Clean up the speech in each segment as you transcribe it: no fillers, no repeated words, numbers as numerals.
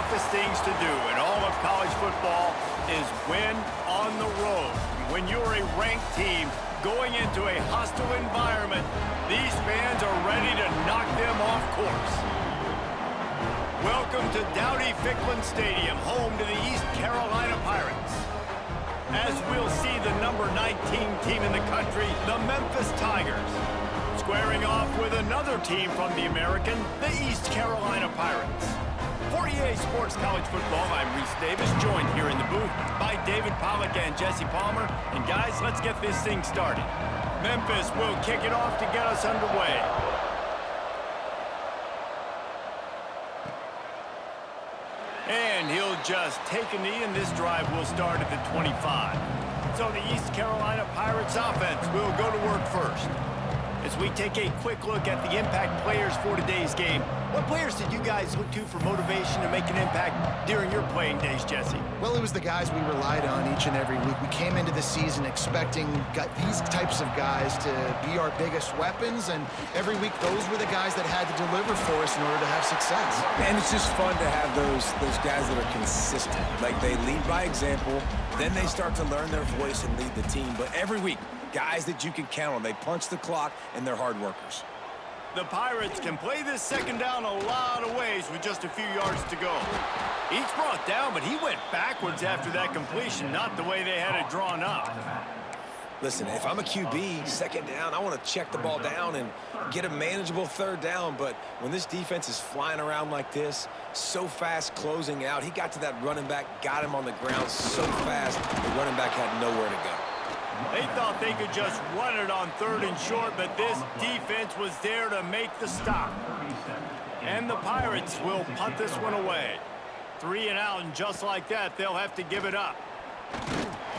toughest things to do in all of college football is win on the road. When you're a ranked team going into a hostile environment, these fans are ready to knock them off course. Welcome to Dowdy-Ficklin Stadium, home to the East Carolina Pirates. As we'll see the number 19 team in the country, the Memphis Tigers, squaring off with another team from the American, the East Carolina Pirates. For EA Sports College Football, I'm Reese Davis, joined here in the booth by David Pollack and Jesse Palmer. And guys, let's get this thing started. Memphis will kick it off to get us underway. And he'll just take a knee, and this drive will start at the 25. So the East Carolina Pirates offense will go to work first. As we take a quick look at the impact players for today's game, what players did you guys look to for motivation to make an impact during your playing days, Jesse? Well, it was the guys we relied on each and every week. We came into the season expecting these types of guys to be our biggest weapons, and every week those were the guys that had to deliver for us in order to have success. And it's just fun to have those guys that are consistent. Like, they lead by example, then they start to learn their voice and lead the team. But every week, guys that you can count on. They punch the clock, and they're hard workers. The Pirates can play this second down a lot of ways with just a few yards to go. Each brought down, but he went backwards after that completion, not the way they had it drawn up. Listen, if I'm a QB, second down, I want to check the ball down and get a manageable third down. But when this defense is flying around like this, so fast closing out, he got to that running back, got him on the ground so fast, the running back had nowhere to go. They thought they could just run it on third and short, but this defense was there to make the stop. And the Pirates will punt this one away. 3 and out, and just like that, they'll have to give it up.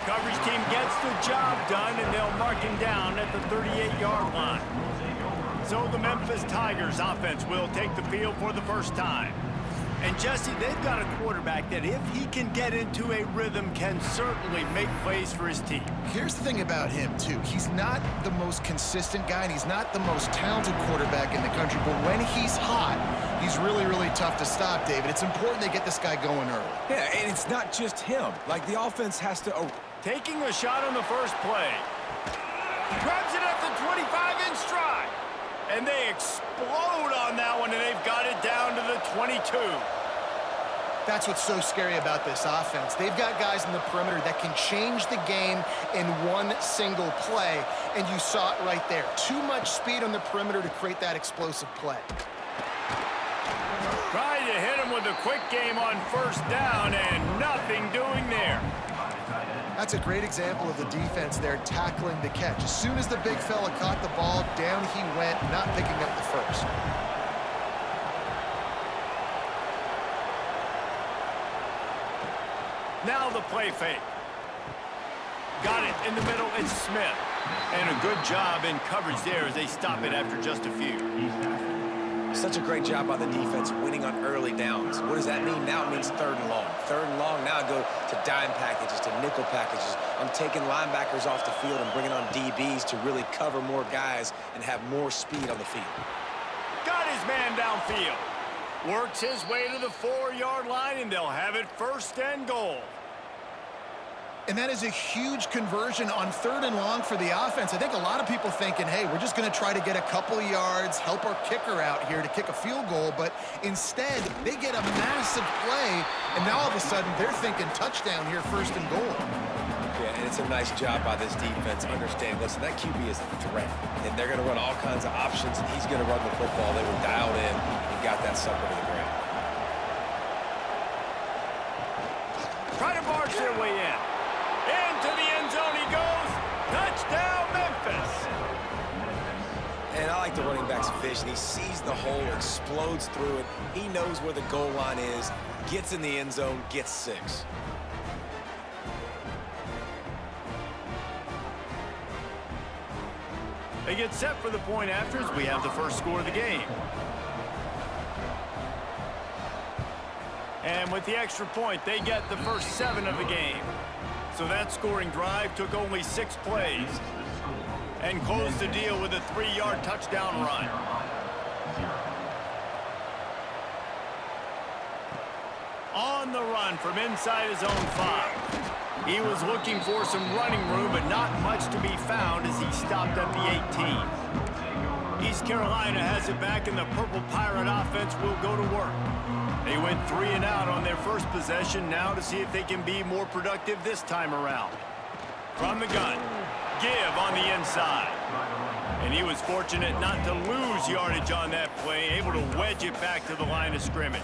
Coverage team gets the job done, and they'll mark him down at the 38-yard line. So the Memphis Tigers offense will take the field for the first time. And Jesse, they've got a quarterback that if he can get into a rhythm can certainly make plays for his team. Here's the thing about him, too. He's not the most consistent guy, and he's not the most talented quarterback in the country. But when he's hot, he's really, really tough to stop, David. It's important they get this guy going early. Yeah, and it's not just him. Like, the offense has to... Taking a shot on the first play. Grabs it at the 25 in stride. And they explode on that one, and they've got it down to the 22. That's what's so scary about this offense. They've got guys in the perimeter that can change the game in one single play, and you saw it right there. Too much speed on the perimeter to create that explosive play. Trying to hit him with a quick game on first down, and nothing doing there. That's a great example of the defense there tackling the catch. As soon as the big fella caught the ball, down he went, not picking up the first. Now the play fake. Got it in the middle, it's Smith. And a good job in coverage there as they stop it after just a few. Such a great job by the defense winning on early downs. What does that mean? Now it means third and long. Third and long, now I go to dime packages, to nickel packages. I'm taking linebackers off the field and bringing on DBs to really cover more guys and have more speed on the field. Got his man downfield. Works his way to the 4-yard line, and they'll have it first and goal. And that is a huge conversion on third and long for the offense. I think a lot of people thinking, hey, we're just going to try to get a couple of yards, help our kicker out here to kick a field goal. But instead, they get a massive play, and now all of a sudden they're thinking touchdown here, first and goal. Yeah, and it's a nice job by this defense. Understand, listen, that QB is a threat, and they're going to run all kinds of options, and he's going to run the football. They were dialed in and got that sucker to the ground. Try to barge their way in. Into the end zone he goes. Touchdown, Memphis. And I like the running back's vision. He sees the hole, explodes through it. He knows where the goal line is, gets in the end zone, gets 6. They get set for the point after as we have the first score of the game. And with the extra point, they get the first 7 of the game. So that scoring drive took only 6 plays and closed the deal with a 3-yard touchdown run. On the run from inside his own 5. He was looking for some running room, but not much to be found as he stopped at the 18. East Carolina has it back, and the Purple Pirate offense will go to work. They went 3 and out on their first possession, now to see if they can be more productive this time around. From the gun, give on the inside. And he was fortunate not to lose yardage on that play, able to wedge it back to the line of scrimmage.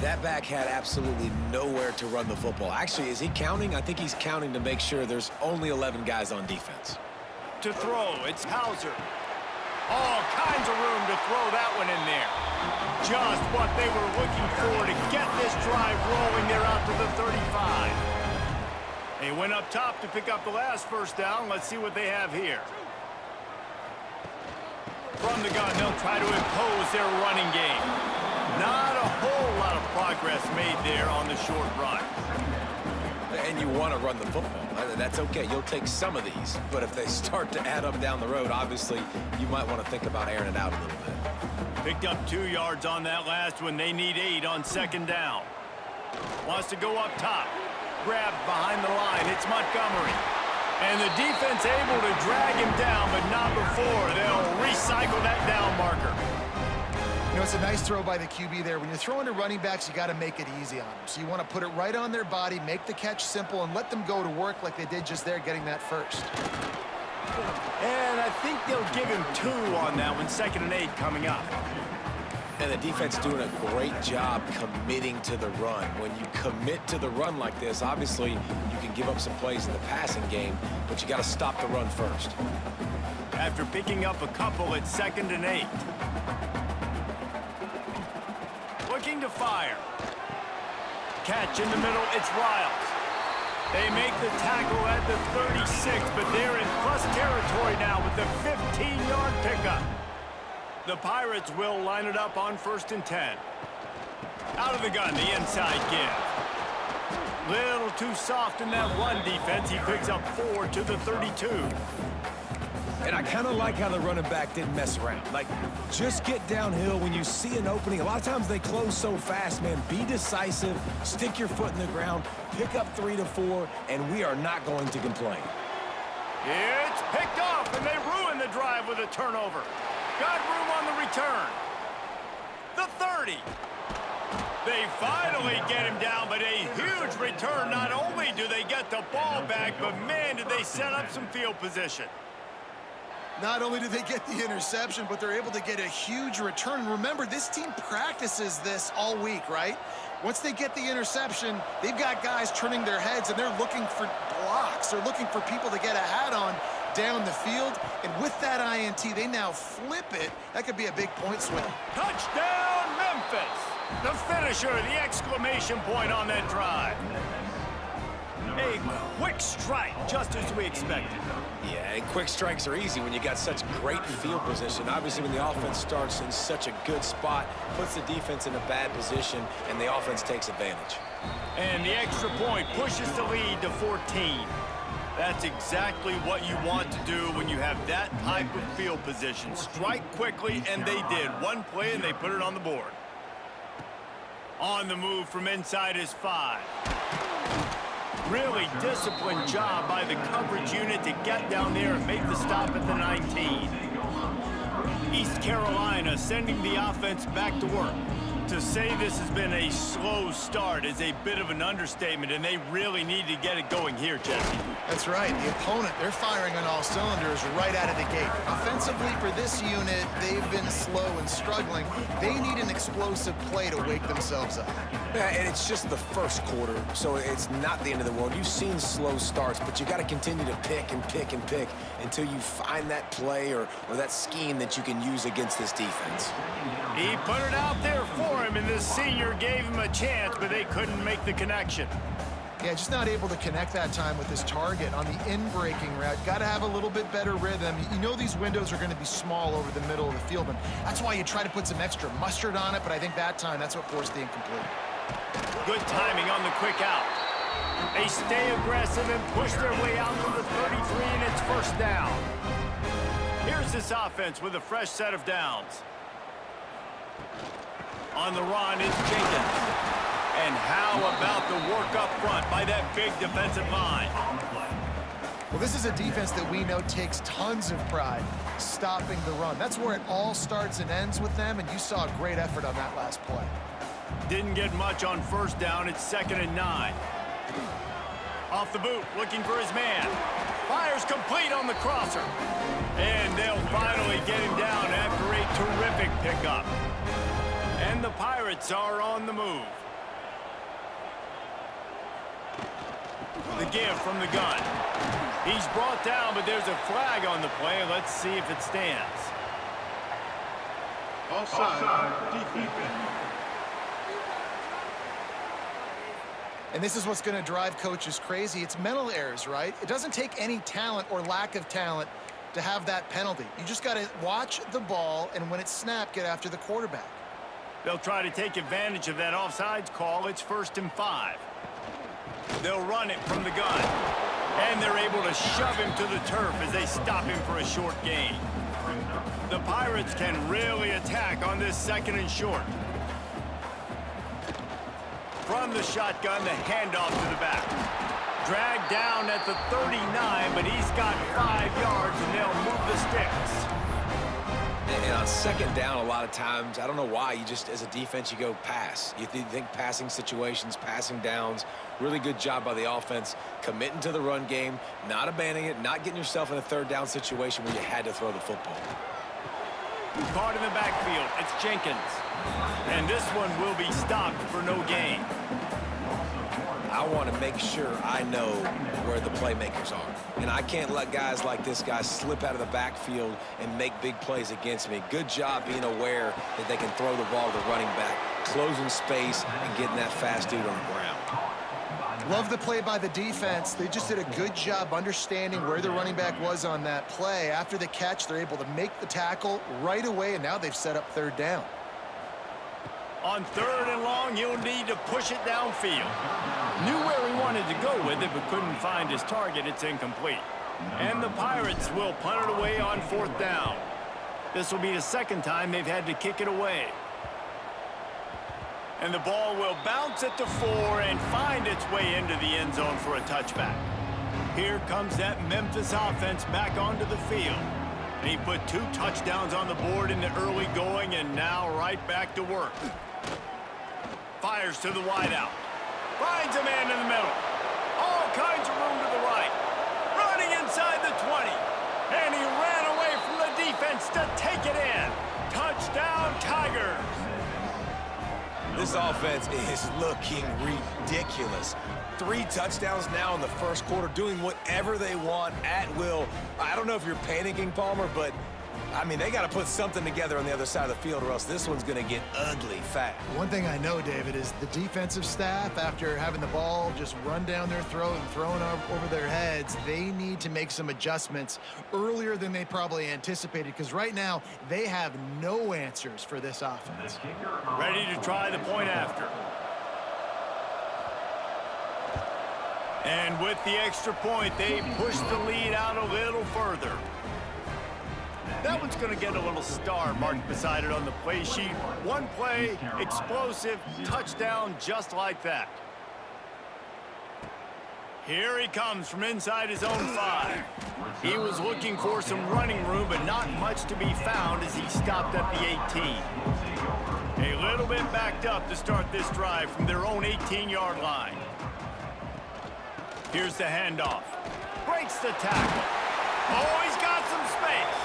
That back had absolutely nowhere to run the football. Actually, is he counting? I think he's counting to make sure there's only 11 guys on defense. To throw, it's Hauser. All kinds of room to throw that one in there. Just what they were looking for to get this drive rolling. They're out to the 35. They went up top to pick up the last first down. Let's see what they have here. From the gun, they'll try to impose their running game. Not a whole lot of progress made there on the short run. And you want to run the football. That's okay. You'll take some of these. But if they start to add up down the road, obviously, you might want to think about airing it out a little bit. Picked up 2 yards on that last one. They need 8 on second down. Wants to go up top. Grabbed behind the line. It's Montgomery. And the defense able to drag him down, but not before. They'll recycle that down marker. You know, it's a nice throw by the QB there. When you're throwing to running backs, you got to make it easy on them. So you want to put it right on their body, make the catch simple, and let them go to work like they did just there, getting that first. And I think they'll give him 2 on that one. 2nd and 8 coming up. And the defense doing a great job committing to the run. When you commit to the run like this, obviously you can give up some plays in the passing game, but you got to stop the run first. After picking up a couple, it's 2nd and 8. Looking to fire. Catch in the middle, it's Riles. They make the tackle at the 36, but they're in plus territory now with the 15-yard pickup. The Pirates will line it up on 1st and 10. Out of the gun, the inside give. Little too soft in that run defense. He picks up 4 to the 32. And I kind of like how the running back didn't mess around. Like, just get downhill when you see an opening. A lot of times they close so fast, man. Be decisive, stick your foot in the ground, pick up 3 to 4, and we are not going to complain. It's picked off, and they ruin the drive with a turnover. Got room on the return. The 30. They finally get him down, but a huge return. Not only do they get the ball back, but man, did they set up some field position. Not only did they get the interception, but they're able to get a huge return. Remember, this team practices this all week, right? Once they get the interception, they've got guys turning their heads, and they're looking for blocks. They're looking for people to get a hat on down the field. And with that INT, they now flip it. That could be a big point swing. Touchdown, Memphis! The finisher, the exclamation point on that drive. A quick strike, just as we expected. Yeah, and quick strikes are easy when you got such great field position. Obviously, when the offense starts in such a good spot, puts the defense in a bad position, and the offense takes advantage. And the extra point pushes the lead to 14. That's exactly what you want to do when you have that type of field position. Strike quickly, and they did. One play, and they put it on the board. On the move from inside his 5. Really disciplined job by the coverage unit to get down there and make the stop at the 19. East Carolina sending the offense back to work. To say this has been a slow start is a bit of an understatement, and they really need to get it going here, Jesse. That's right. The opponent, they're firing on all cylinders right out of the gate. Offensively, for this unit, they've been slow and struggling. They need an explosive play to wake themselves up. Yeah, and it's just the first quarter, so it's not the end of the world. You've seen slow starts, but you got to continue to pick and pick and pick until you find that play or that scheme that you can use against this defense. He put it out there for him, and this senior gave him a chance, but they couldn't make the connection. Yeah, just not able to connect that time with his target on the in-breaking route. Got to have a little bit better rhythm. You know these windows are going to be small over the middle of the field, and that's why you try to put some extra mustard on it, but I think that time that's what forced the incomplete. Good timing on the quick out. They stay aggressive and push their way out to the 33, and it's first down. Here's this offense with a fresh set of downs. On the run is Jenkins. And how about the work up front by that big defensive line? Well, this is a defense that we know takes tons of pride stopping the run. That's where it all starts and ends with them, and you saw a great effort on that last play. Didn't get much on first down. It's 2nd and 9. Off the boot, looking for his man. Fires complete on the crosser. And they'll finally get him down after a terrific pickup. And the Pirates are on the move. The give from the gun. He's brought down, but there's a flag on the play. Let's see if it stands. Offside. Defense. And this is what's going to drive coaches crazy. It's mental errors, right? It doesn't take any talent or lack of talent to have that penalty. You just got to watch the ball, and when it's snapped, get after the quarterback. They'll try to take advantage of that offsides call. It's 1st and 5. They'll run it from the gun. And they're able to shove him to the turf as they stop him for a short gain. The Pirates can really attack on this 2nd and short. From the shotgun, the handoff to the back. Dragged down at the 39, but he's got 5 yards, and they'll move the sticks. And on 2nd down, a lot of times, I don't know why, you just, as a defense, you go pass. You think passing situations, passing downs. Really good job by the offense, committing to the run game, not abandoning it, not getting yourself in a 3rd down situation where you had to throw the football. Caught in the backfield, it's Jenkins. And this one will be stopped for no gain. I want to make sure I know where the playmakers are. And I can't let guys like this guy slip out of the backfield and make big plays against me. Good job being aware that they can throw the ball to the running back, closing space, and getting that fast dude on the ground. Love the play by the defense. They just did a good job understanding where the running back was on that play. After the catch, they're able to make the tackle right away, and now they've set up 3rd down. On 3rd and long, he'll need to push it downfield. Knew where he wanted to go with it, but couldn't find his target. It's incomplete. And the Pirates will punt it away on 4th down. This will be the 2nd time they've had to kick it away. And the ball will bounce at the 4 and find its way into the end zone for a touchback. Here comes that Memphis offense back onto the field. And he put 2 touchdowns on the board in the early going, and now right back to work. Fires to the wideout. Finds a man in the middle. All kinds of room to the right. Running inside the 20. And he ran away from the defense to take it in. Touchdown, Tigers. This offense is looking ridiculous. 3 touchdowns now in the 1st quarter, doing whatever they want at will. I don't know if you're panicking, Palmer, but, I mean, they got to put something together on the other side of the field or else this one's going to get ugly fast. One thing I know, David, is the defensive staff, after having the ball just run down their throat and thrown over their heads, they need to make some adjustments earlier than they probably anticipated, because right now they have no answers for this offense. Ready to try the point after. And with the extra point, they push the lead out a little further. That one's going to get a little star marked beside it on the play sheet. One play, explosive, touchdown just like that. Here he comes from inside his own 5. He was looking for some running room, but not much to be found as he stopped at the 18. A little bit backed up to start this drive from their own 18-yard line. Here's the handoff. Breaks the tackle. Oh, he's got some space.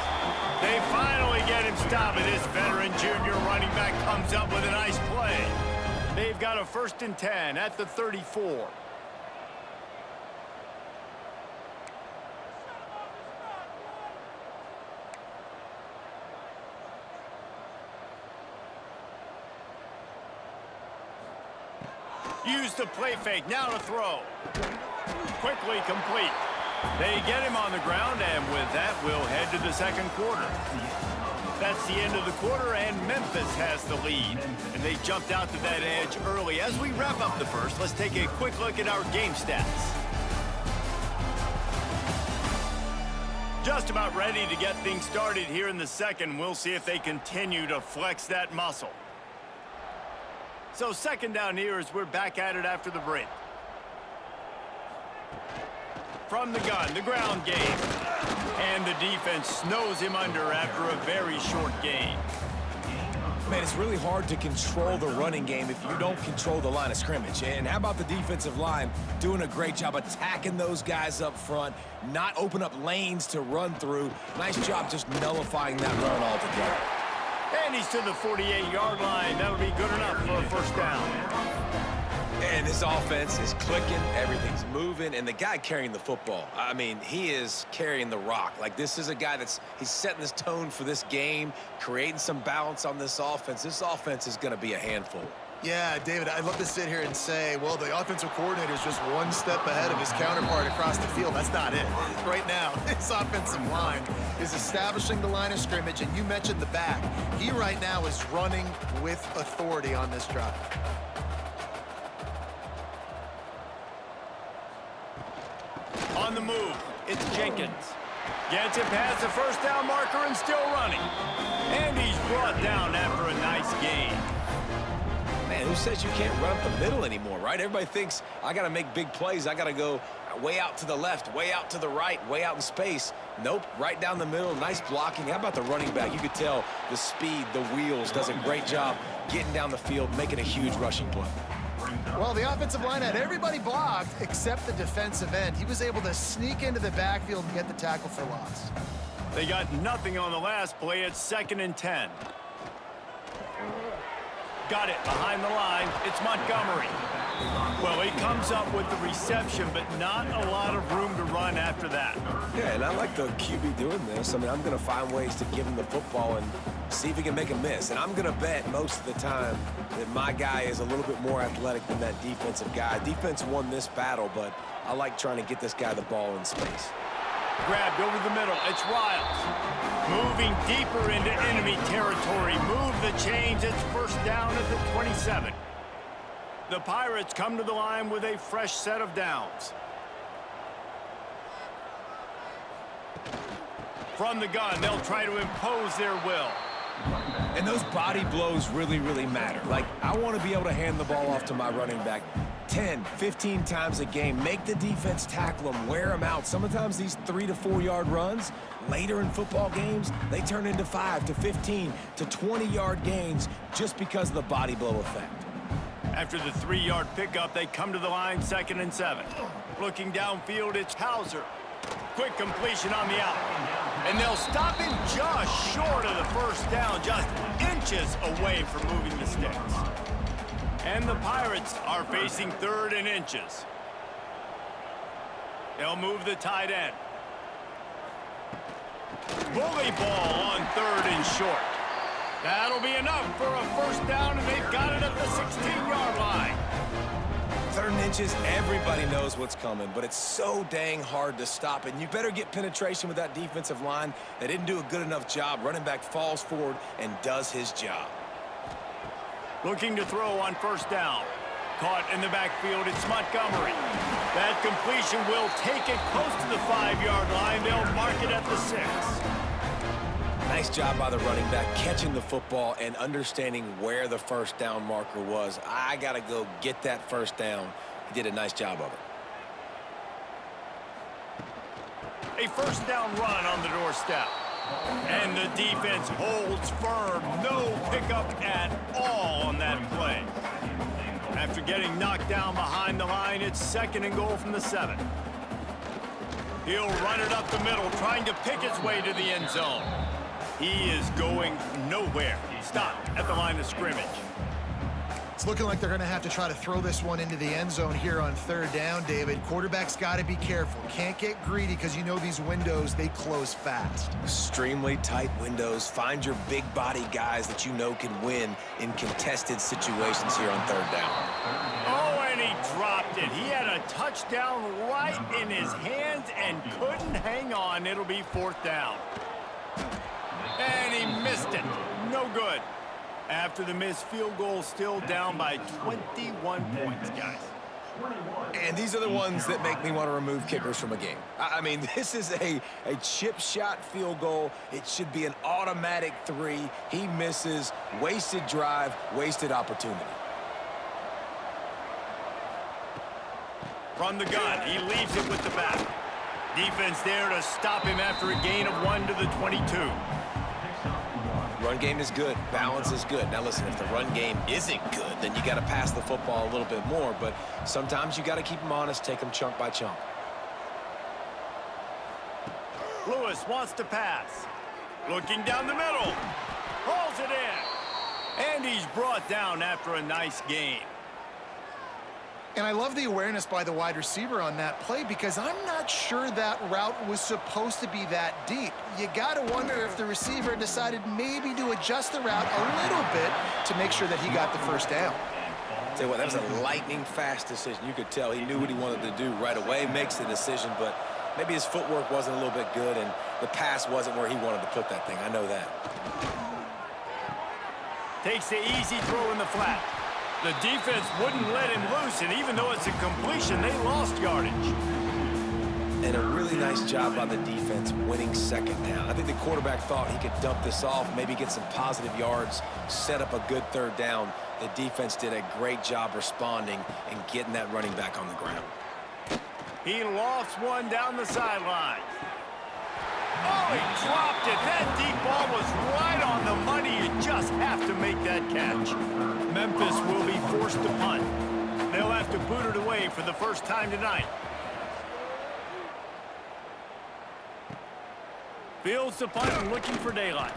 They finally get him stopped, and this veteran junior running back comes up with a nice play. They've got a 1st and 10 at the 34. Use the play fake, now to throw. Quickly complete. They get him on the ground, and with that, we'll head to the 2nd quarter. That's the end of the quarter, and Memphis has the lead. And they jumped out to that edge early. As we wrap up the 1st, let's take a quick look at our game stats. Just about ready to get things started here in the 2nd. We'll see if they continue to flex that muscle. So second down here as we're back at it after the break. From the gun, the ground game. And the defense snows him under after a very short gain. Man, it's really hard to control the running game if you don't control the line of scrimmage. And how about the defensive line doing a great job attacking those guys up front, not open up lanes to run through. Nice job just nullifying that run altogether. And he's to the 48-yard line. That'll be good enough for a first down. And this offense is clicking, everything's moving, and the guy carrying the football, I mean, he is carrying the rock. Like, this is a guy he's setting this tone for this game, creating some balance on this offense. This offense is going to be a handful. Yeah, David, I'd love to sit here and say, well, the offensive coordinator is just one step ahead of his counterpart across the field. That's not it. Right now, his offensive line is establishing the line of scrimmage, and you mentioned the back. He right now is running with authority on this drive. On the move, it's Jenkins. Gets it past the first down marker and still running. And he's brought down after a nice gain. Man, who says you can't run up the middle anymore, right? Everybody thinks I got to make big plays. I got to go way out to the left, way out to the right, way out in space. Nope, right down the middle, nice blocking. How about the running back? You could tell the speed, the wheels, does a great job getting down the field, making a huge rushing play. Well, the offensive line had everybody blocked except the defensive end. He was able to sneak into the backfield and get the tackle for loss. They got nothing on the last play. It's 2nd and 10. Got it behind the line. It's Montgomery. Well, he comes up with the reception, but not a lot of room to run after that. Yeah, and I like the QB doing this. I mean, I'm going to find ways to give him the football and see if he can make a miss. And I'm going to bet most of the time that my guy is a little bit more athletic than that defensive guy. Defense won this battle, but I like trying to get this guy the ball in space. Grabbed over the middle. It's Riles. Moving deeper into enemy territory. Move the chains. It's first down at the 27. The Pirates come to the line with a fresh set of downs. From the gun, they'll try to impose their will. And those body blows really, really matter. Like, I want to be able to hand the ball off to my running back 10, 15 times a game. Make the defense tackle them, wear them out. Sometimes these 3 to 4 yard runs, later in football games, they turn into 5 to 15 to 20-yard gains just because of the body blow effect. After the 3-yard pickup, they come to the line 2nd and 7. Looking downfield, it's Hauser. Quick completion on the out. And they'll stop him just short of the first down, just inches away from moving the sticks. And the Pirates are facing 3rd and inches. They'll move the tight end. Bully ball on 3rd and short. That'll be enough for a first down, and they've got it at the 16-yard line. 3rd and inches, everybody knows what's coming, but it's so dang hard to stop. And you better get penetration with that defensive line. They didn't do a good enough job. Running back falls forward and does his job. Looking to throw on first down. Caught in the backfield, it's Montgomery. That completion will take it close to the 5-yard line. They'll mark it at the 6. Nice job by the running back catching the football and understanding where the first down marker was. I got to go get that first down. He did a nice job of it. A first down run on the doorstep. And the defense holds firm. No pickup at all on that play. After getting knocked down behind the line, it's 2nd and goal from the 7. He'll run it up the middle, trying to pick his way to the end zone. He is going nowhere. Stopped at the line of scrimmage. It's looking like they're going to have to try to throw this one into the end zone here on 3rd down, David. Quarterback's got to be careful. Can't get greedy because you know these windows, they close fast. Extremely tight windows. Find your big body guys that you know can win in contested situations here on 3rd down. Oh, and he dropped it. He had a touchdown right in his hands and couldn't hang on. It'll be 4th down. And he missed it. No good. After the missed field goal, still down by 21 points, guys. And these are the ones that make me want to remove kickers from a game. I mean, this is a chip shot field goal. It should be an automatic 3. He misses. Wasted drive, wasted opportunity. From the gun, he leaves it with the back. Defense there to stop him after a gain of 1 to the 22. Run game is good. Balance is good. Now listen, if the run game isn't good, then you got to pass the football a little bit more. But sometimes you got to keep them honest, take them chunk by chunk. Lewis wants to pass. Looking down the middle. Pulls it in. And he's brought down after a nice gain. And I love the awareness by the wide receiver on that play because I'm not sure that route was supposed to be that deep. You got to wonder if the receiver decided maybe to adjust the route a little bit to make sure that he got the first down. Tell you what, that was a lightning-fast decision. You could tell he knew what he wanted to do right away, makes the decision, but maybe his footwork wasn't a little bit good and the pass wasn't where he wanted to put that thing. I know that. Takes the easy throw in the flat. The defense wouldn't let him loose, and even though it's a completion, they lost yardage. And a really nice job by the defense winning second down. I think the quarterback thought he could dump this off, maybe get some positive yards, set up a good third down. The defense did a great job responding and getting that running back on the ground. He lofts one down the sideline. Oh, he dropped it. That deep ball was right on the money. You just have to make that catch. Memphis will be forced to punt. They'll have to boot it away for the first time tonight. Fields the punt and looking for daylight.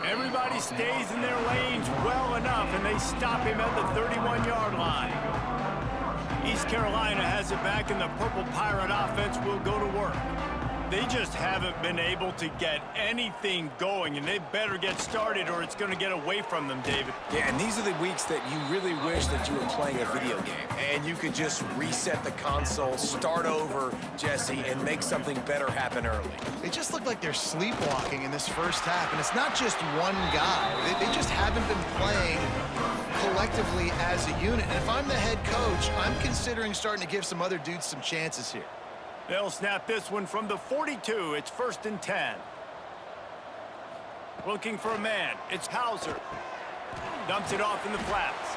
Everybody stays in their lanes well enough, and they stop him at the 31-yard line. East Carolina has it back, and the Purple Pirate offense will go to work. They just haven't been able to get anything going, and they better get started or it's going to get away from them, David. Yeah, and these are the weeks that you really wish that you were playing a video game and you could just reset the console, start over, Jesse, and make something better happen early. They just look like they're sleepwalking in this first half, and it's not just one guy. They just haven't been playing collectively as a unit. And if I'm the head coach, I'm considering starting to give some other dudes some chances here. They'll snap this one from the 42. It's 1st and 10. Looking for a man. It's Hauser. Dumps it off in the flats.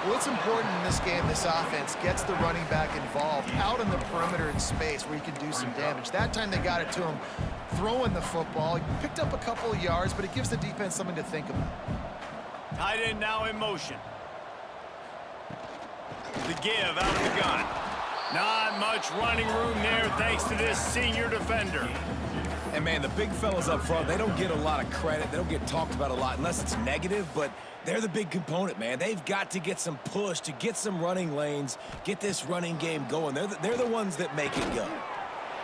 Well, it's important in this game, this offense gets the running back involved out in the perimeter in space where he can do some damage. That time they got it to him throwing the football. He picked up a couple of yards, but it gives the defense something to think about. Tight end now in motion. The give out of the gun. Not much running room there thanks to this senior defender. And, man, the big fellas up front, they don't get a lot of credit. They don't get talked about a lot unless it's negative, but they're the big component, man. They've got to get some push to get some running lanes, get this running game going. They're the ones that make it go.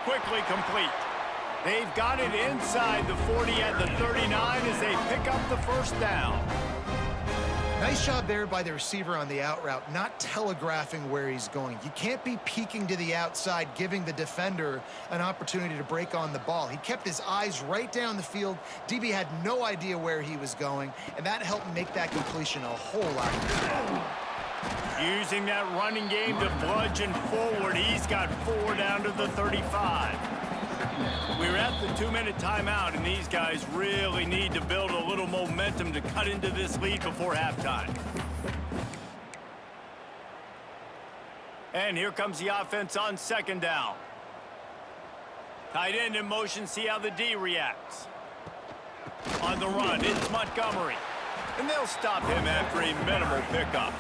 Quickly complete. They've got it inside the 40 at the 39 as they pick up the first down. Nice job there by the receiver on the out route, not telegraphing where he's going. You can't be peeking to the outside, giving the defender an opportunity to break on the ball. He kept his eyes right down the field. DB had no idea where he was going, and that helped make that completion a whole lot easier. Using that running game to bludgeon forward, he's got 4 down to the 35. We're at the 2-minute timeout, and these guys really need to build a little momentum to cut into this lead before halftime. And here comes the offense on 2nd down. Tight end in motion, see how the D reacts. On the run, it's Montgomery. And they'll stop him after a minimal pickup.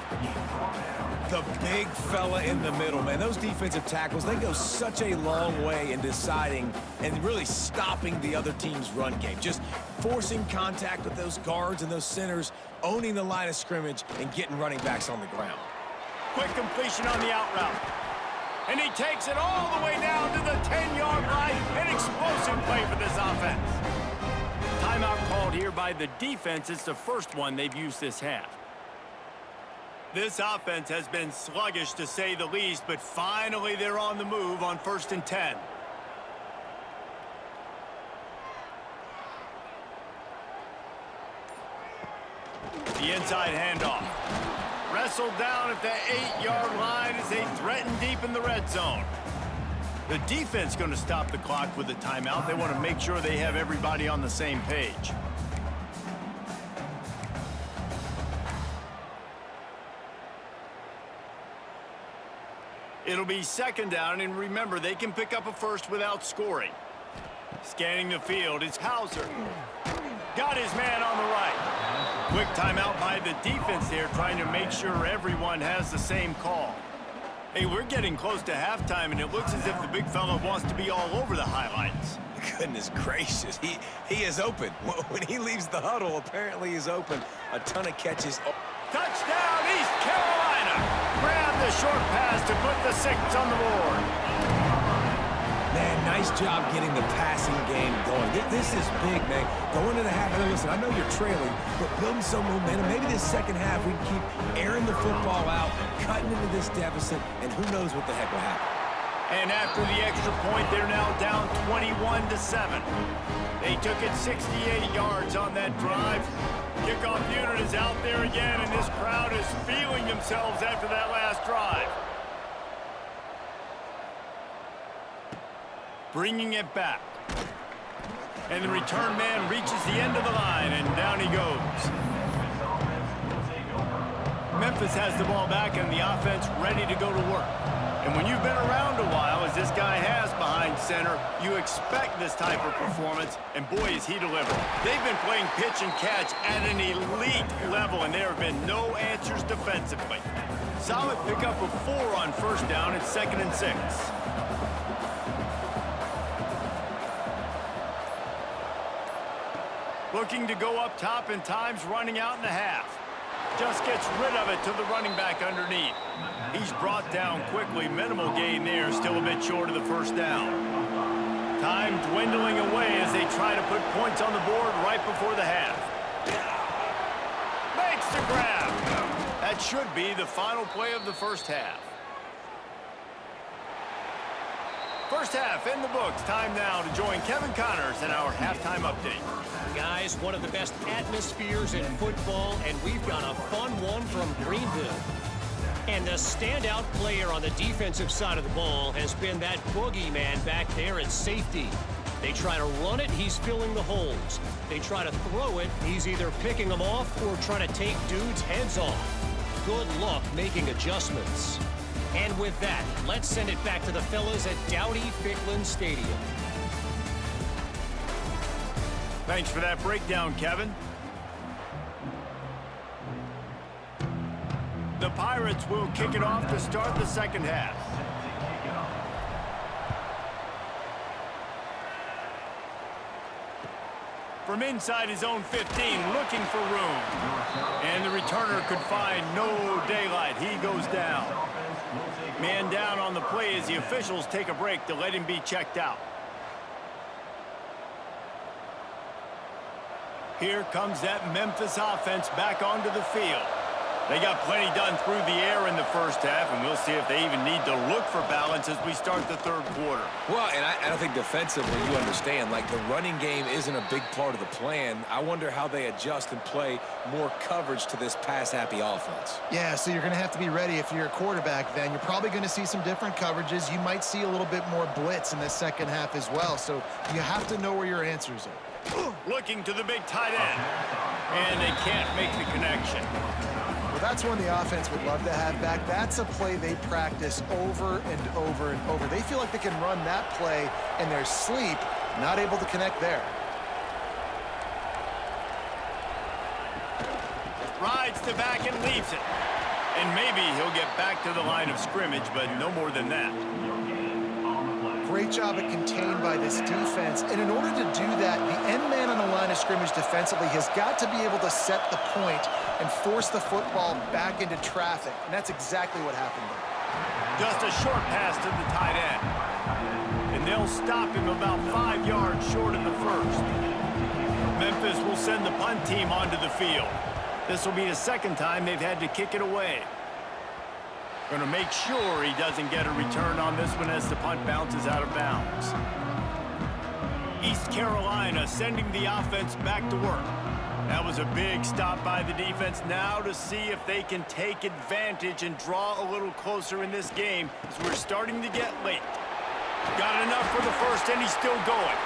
The big fella in the middle, man. Those defensive tackles, they go such a long way in deciding and really stopping the other team's run game. Just forcing contact with those guards and those centers, owning the line of scrimmage, and getting running backs on the ground. Quick completion on the out route. And he takes it all the way down to the 10-yard line. An explosive play for this offense. Timeout called here by the defense. It's the first one they've used this half. This offense has been sluggish to say the least, but finally they're on the move on 1st and 10. The inside handoff. Wrestled down at the 8-yard line as they threaten deep in the red zone. The defense going to stop the clock with a timeout. They want to make sure they have everybody on the same page. It'll be second down, and remember, they can pick up a first without scoring. Scanning the field, it's Hauser. Got his man on the right. Quick timeout by the defense there, trying to make sure everyone has the same call. Hey, we're getting close to halftime, and it looks as if the big fella wants to be all over the highlights. Goodness gracious, he is open. When he leaves the huddle, apparently he's open. A ton of catches. Touchdown, East Carolina! Grab the short pass to put the 6 on the board. Man, nice job getting the passing game going. This is big, man. Going to the half, and listen, I know you're trailing, but building some momentum. Maybe this second half we can keep airing the football out, cutting into this deficit, and who knows what the heck will happen. And after the extra point, they're now down 21-7. They took it 68 yards on that drive. Kickoff unit is out there again, and this crowd is feeling themselves after that last drive. Bringing it back. And the return man reaches the end of the line, and down he goes. Memphis has the ball back, and the offense ready to go to work. And when you've been around a while, as this guy has behind center, you expect this type of performance, and boy, is he delivered. They've been playing pitch and catch at an elite level, and there have been no answers defensively. Solid pickup of 4 on first down. It's 2nd and 6. Looking to go up top, and time's running out in the half. Just gets rid of it to the running back underneath. He's brought down quickly. Minimal gain there, still a bit short of the first down. Time dwindling away as they try to put points on the board right before the half. Makes the grab. That should be the final play of the first half. First half in the books. Time now to join Kevin Connors in our halftime update. Guys, one of the best atmospheres in football, and we've got a fun one from Greenville. And the standout player on the defensive side of the ball has been that boogeyman back there at safety. They try to run it, he's filling the holes. They try to throw it, he's either picking them off or trying to take dudes' heads off. Good luck making adjustments. And with that, let's send it back to the fellas at Dowdy-Ficklin Stadium. Thanks for that breakdown, Kevin. The Pirates will kick it off to start the second half. From inside his own 15, looking for room. And the returner could find no daylight. He goes down. Man down on the play as the officials take a break to let him be checked out. Here comes that Memphis offense back onto the field. They got plenty done through the air in the first half, and we'll see if they even need to look for balance as we start the third quarter. Well, and I don't think defensively, you understand, like the running game isn't a big part of the plan. I wonder how they adjust and play more coverage to this pass-happy offense. Yeah, so you're going to have to be ready if you're a quarterback then. You're probably going to see some different coverages. You might see a little bit more blitz in the second half as well, so you have to know where your answers are. Looking to the big tight end, and they can't make the connection. Well, that's one the offense would love to have back. That's a play they practice over and over and over. They feel like they can run that play in their sleep, not able to connect there. Rides the back and leaves it. And maybe he'll get back to the line of scrimmage, but no more than that. Great job at contained by this defense. And in order to do that, the end man on the line of scrimmage defensively has got to be able to set the point and force the football back into traffic. And that's exactly what happened there. Just a short pass to the tight end. And they'll stop him about 5 yards short of the first. Memphis will send the punt team onto the field. This will be the second time they've had to kick it away. Going to make sure he doesn't get a return on this one as the punt bounces out of bounds. East Carolina sending the offense back to work. That was a big stop by the defense. Now to see if they can take advantage and draw a little closer in this game as we're starting to get late. Got enough for the first, and he's still going.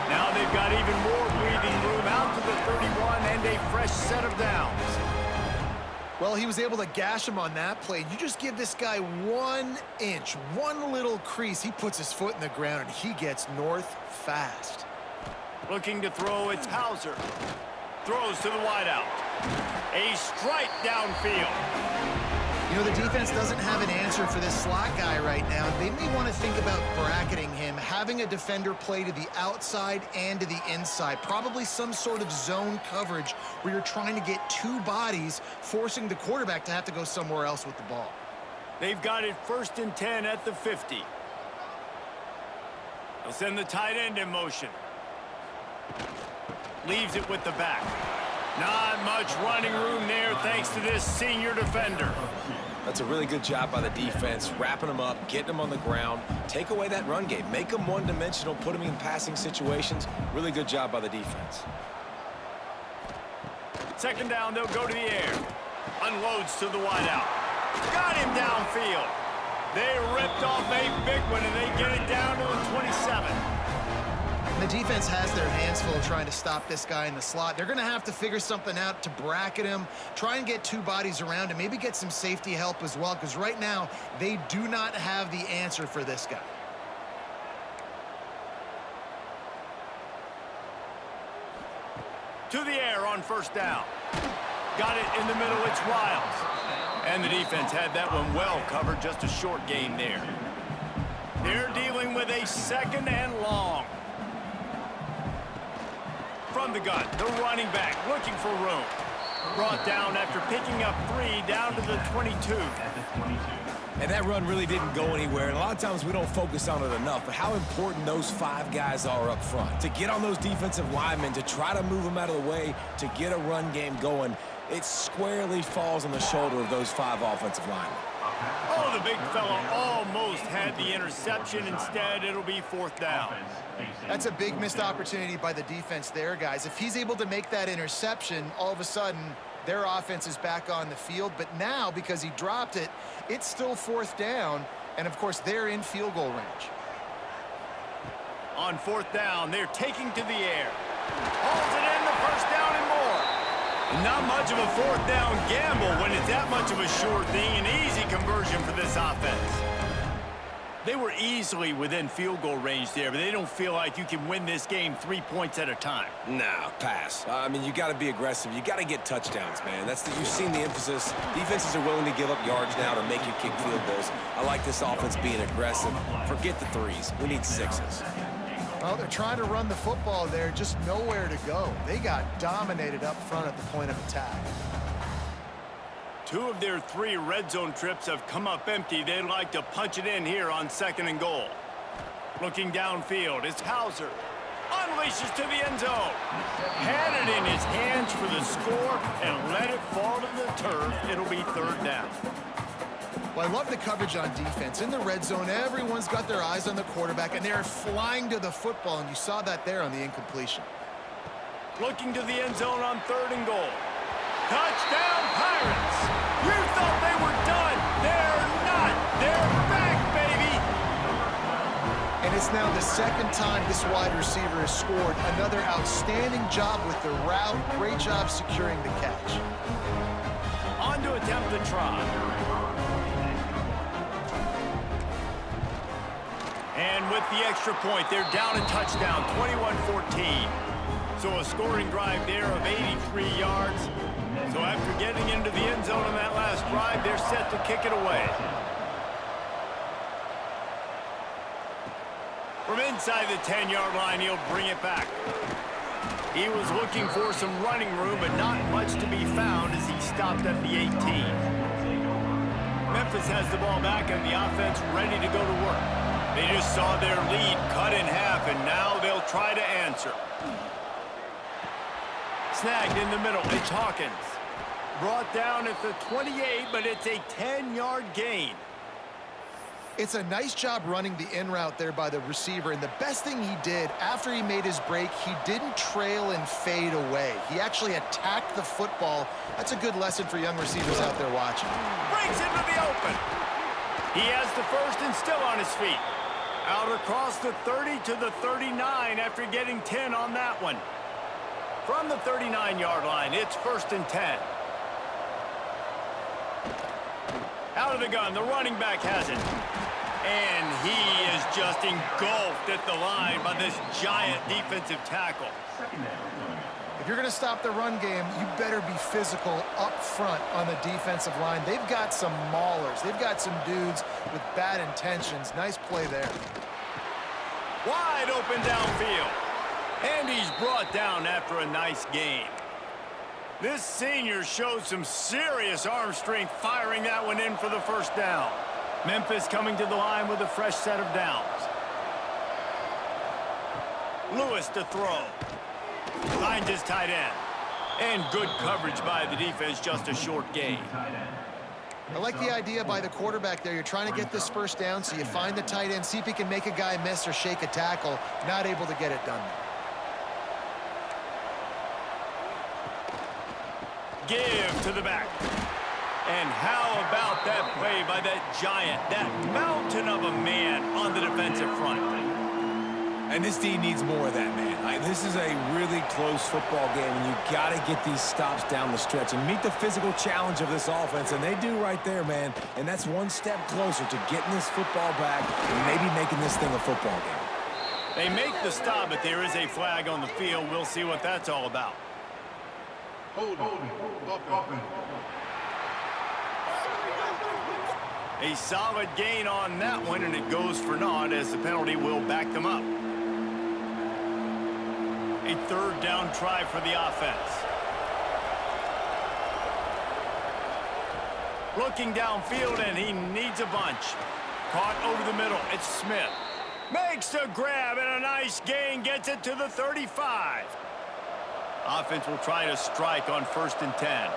Now they've got even more breathing room out to the 31 and a fresh set of downs. Well, he was able to gash him on that play. You just give this guy 1 inch, one little crease. He puts his foot in the ground, and he gets north fast. Looking to throw, it's Hauser. Throws to the wideout. A strike downfield. You know, the defense doesn't have an answer for this slot guy right now. They may want to think about bracketing him, having a defender play to the outside and to the inside. Probably some sort of zone coverage where you're trying to get two bodies, forcing the quarterback to have to go somewhere else with the ball. They've got it 1st and 10 at the 50. They'll send the tight end in motion. Leaves it with the back. Not much running room there thanks to this senior defender. That's a really good job by the defense, wrapping them up, getting them on the ground, take away that run game, make them one-dimensional, put them in passing situations. Really good job by the defense. 2nd down, they'll go to the air. Unloads to the wideout. Got him downfield. They ripped off a big one, and they get it down to the 27. And the defense has their hands full trying to stop this guy in the slot. They're going to have to figure something out to bracket him, try and get two bodies around him, maybe get some safety help as well, because right now they do not have the answer for this guy. To the air on 1st down. Got it in the middle, it's Wiles. And the defense had that one well covered, just a short gain there. They're dealing with a 2nd and long. From the gun, the running back looking for room. Brought down after picking up 3 down to the 22. And that run really didn't go anywhere. And a lot of times we don't focus on it enough, but how important those 5 guys are up front. To get on those defensive linemen, to try to move them out of the way, to get a run game going, it squarely falls on the shoulder of those 5 offensive linemen. Oh, the big fella almost had the interception. Instead, it'll be 4th down. That's a big missed opportunity by the defense there, guys. If he's able to make that interception, all of a sudden, their offense is back on the field. But now, because he dropped it, it's still 4th down. And, of course, they're in field goal range. On 4th down, they're taking to the air. Hauls it in, the 1st down and more. Not much of a 4th down gamble when it's that much of a sure thing. An easy conversion for this offense. They were easily within field goal range there, but they don't feel like you can win this game 3 points at a time. No, pass. I mean, you got to be aggressive. You got to get touchdowns, man. You've seen the emphasis. Defenses are willing to give up yards now to make you kick field goals. I like this offense being aggressive. Forget the 3s. We need 6s. Well, they're trying to run the football there, just nowhere to go. They got dominated up front at the point of attack. 2 of their 3 red zone trips have come up empty. They'd like to punch it in here on 2nd and goal. Looking downfield, it's Hauser. Unleashes to the end zone. Had it in his hands for the score and let it fall to the turf. It'll be 3rd down. Well, I love the coverage on defense. In the red zone, everyone's got their eyes on the quarterback, and they're flying to the football, and you saw that there on the incompletion. Looking to the end zone on 3rd and goal. Touchdown, Pirates! You thought they were done. They're not. They're back, baby! And it's now the 2nd time this wide receiver has scored. Another outstanding job with the route. Great job securing the catch. On to attempt the try. And with the extra point, they're down a touchdown, 21-14. So a scoring drive there of 83 yards. So after getting into the end zone on that last drive, they're set to kick it away. From inside the 10-yard line, he'll bring it back. He was looking for some running room, but not much to be found as he stopped at the 18. Memphis has the ball back and the offense ready to go to work. They just saw their lead cut in half, and now they'll try to answer. Snagged in the middle, it's Hawkins. Brought down at the 28, but it's a 10-yard gain. It's a nice job running the in route there by the receiver, and the best thing he did after he made his break, he didn't trail and fade away. He actually attacked the football. That's a good lesson for young receivers out there watching. Breaks into the open. He has the 1st and still on his feet. Out across the 30 to the 39 after getting 10 on that one. From the 39-yard line, it's 1st and 10. Out of the gun, the running back has it. And he is just engulfed at the line by this giant defensive tackle. If you're going to stop the run game, you better be physical up front on the defensive line. They've got some maulers. They've got some dudes with bad intentions. Nice play there. Wide open downfield. And he's brought down after a nice gain. This senior showed some serious arm strength firing that one in for the first down. Memphis coming to the line with a fresh set of downs. Lewis to throw. Finds his tight end. And good coverage by the defense, just a short gain. I like the idea by the quarterback there. You're trying to get this first down, so you find the tight end, see if he can make a guy miss or shake a tackle. Not able to get it done. Give to the back. And how about that play by that giant, that mountain of a man on the defensive front? And this D needs more of that, man. This is a really close football game, and you got to get these stops down the stretch and meet the physical challenge of this offense, and they do right there, man. And that's one step closer to getting this football back and maybe making this thing a football game. They make the stop, but there is a flag on the field. We'll see what that's all about. A solid gain on that one, and it goes for naught as the penalty will back them up. A third down try for the offense. Looking downfield, and he needs a bunch. Caught over the middle. It's Smith. Makes a grab, and a nice gain. Gets it to the 35. Offense will try to strike on 1st and 10.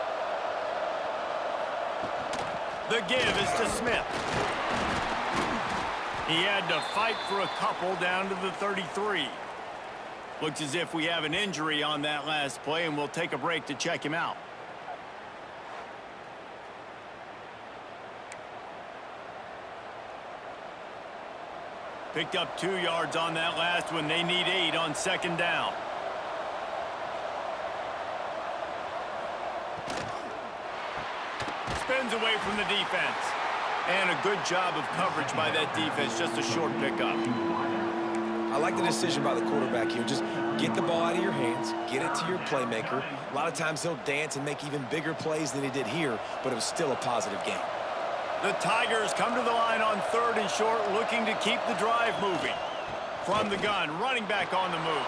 The give is to Smith. He had to fight for a couple down to the 33. Looks as if we have an injury on that last play, and we'll take a break to check him out. Picked up 2 yards on that last one. They need 8 on 2nd down. Spins away from the defense. And a good job of coverage by that defense. Just a short pickup. I like the decision by the quarterback here. Just get the ball out of your hands, get it to your playmaker. A lot of times he'll dance and make even bigger plays than he did here, but it was still a positive game. The Tigers come to the line on 3rd and short, looking to keep the drive moving. From the gun, running back on the move.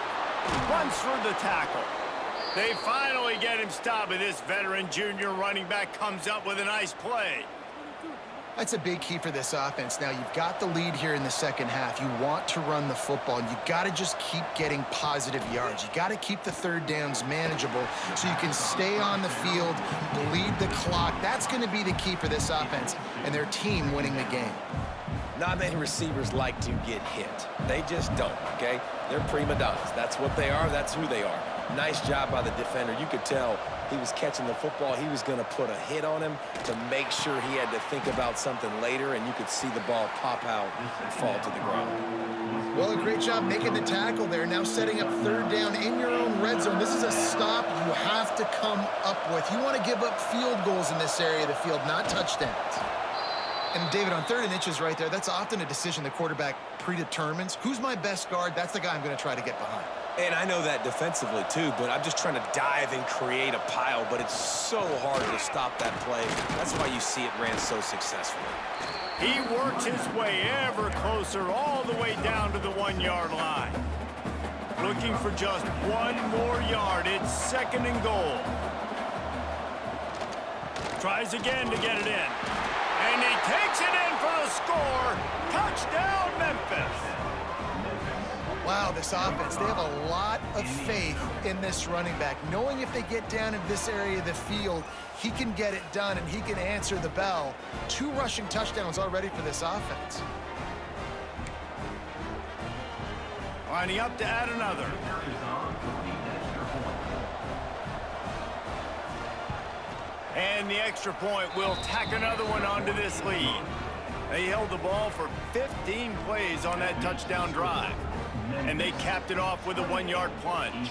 Runs through the tackle. They finally get him stopped, and this veteran junior running back comes up with a nice play. That's a big key for this offense. Now, you've got the lead here in the second half. You want to run the football, and you've got to just keep getting positive yards. You got to keep the 3rd downs manageable so you can stay on the field, bleed the clock. That's going to be the key for this offense and their team winning the game. Not many receivers like to get hit. They just don't, okay? They're prima donnas. That's what they are. That's who they are. Nice job by the defender. You could tell he was catching the football. He was going to put a hit on him to make sure he had to think about something later, and you could see the ball pop out and fall to the ground. Well, a great job making the tackle there. Now setting up 3rd down in your own red zone. This is a stop you have to come up with. You want to give up field goals in this area of the field, not touchdowns. And, David, on 3rd and inches right there, that's often a decision the quarterback predetermines. Who's my best guard? That's the guy I'm going to try to get behind. And I know that defensively, too, but I'm just trying to dive and create a pile, but it's so hard to stop that play. That's why you see it ran so successfully. He works his way ever closer all the way down to the 1-yard line. Looking for just 1 more yard. It's 2nd and goal. Tries again to get it in. And he takes it in for the score. Touchdown, Memphis. Wow, this offense, they have a lot of faith in this running back, knowing if they get down in this area of the field, he can get it done and he can answer the bell. 2 rushing touchdowns already for this offense. Lining up to add another. And the extra point will tack another one onto this lead. They held the ball for 15 plays on that touchdown drive. And they capped it off with a 1-yard plunge.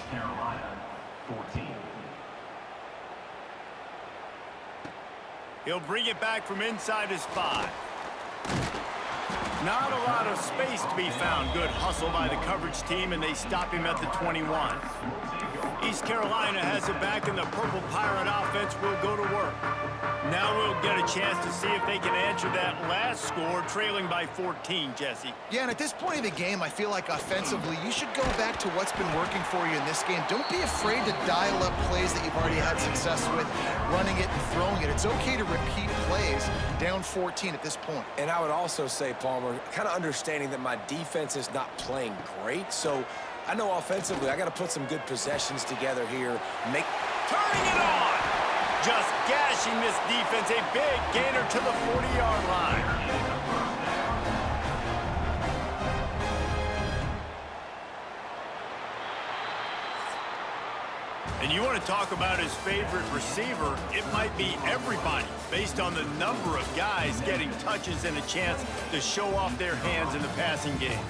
He'll bring it back from inside his 5. Not a lot of space to be found. Good hustle by the coverage team, and they stop him at the 21. East Carolina has it back, and the Purple Pirate offense will go to work. Now we'll get a chance to see if they can answer that last score, trailing by 14, Jesse. Yeah, and at this point of the game, I feel like offensively, you should go back to what's been working for you in this game. Don't be afraid to dial up plays that you've already had success with, running it and throwing it. It's okay to repeat plays down 14 at this point. And I would also say, Palmer, kind of understanding that my defense is not playing great, so I know offensively I got to put some good possessions together here. Turning it on! Just gashing this defense, a big gainer to the 40-yard line. And you want to talk about his favorite receiver, it might be everybody, based on the number of guys getting touches and a chance to show off their hands in the passing game.